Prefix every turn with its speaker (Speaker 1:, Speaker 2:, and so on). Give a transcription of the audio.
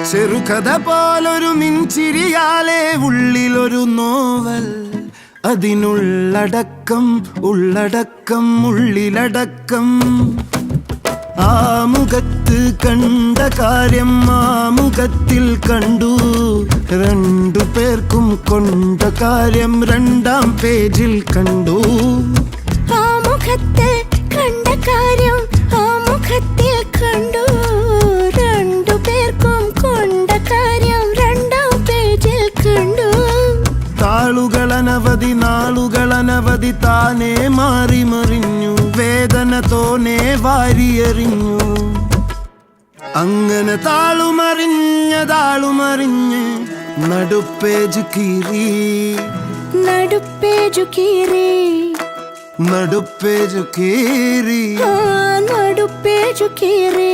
Speaker 1: ചെറുകഥ പോലൊരു മിൻചിരിയാലേ ഉള്ളിലൊരു നോവൽ, അതിനുള്ളടക്കം ഉള്ളടക്കം ഉള്ളിലടക്കം. ആ മുഖത്ത് കണ്ട കാര്യം ആ മുഖത്തിൽ കണ്ടു, രണ്ടു പേർക്കും കൊണ്ട കാര്യം രണ്ടാം പേജിൽ കണ്ടു.
Speaker 2: ആ മുഖത്ത് കണ്ട കാര്യം ആ മുഖത്തിൽ കണ്ടു, രണ്ടു പേർക്കും കൊണ്ട കാര്യം രണ്ടാം പേജിൽ കണ്ടു.
Speaker 1: താളുകളനവധി നാളുകളനവധി താനേ മാറി മറിഞ്ഞു, വേദന തോനെ വാരിയെറിഞ്ഞു. അങ്ങനെ താളുമറിഞ്ഞ് നടുപ്പേജ് കീറി,
Speaker 2: നടുപ്പേജു കീറി,
Speaker 1: നടുപ്പേജ് കീറി,
Speaker 2: നടുപ്പേജു കീറി.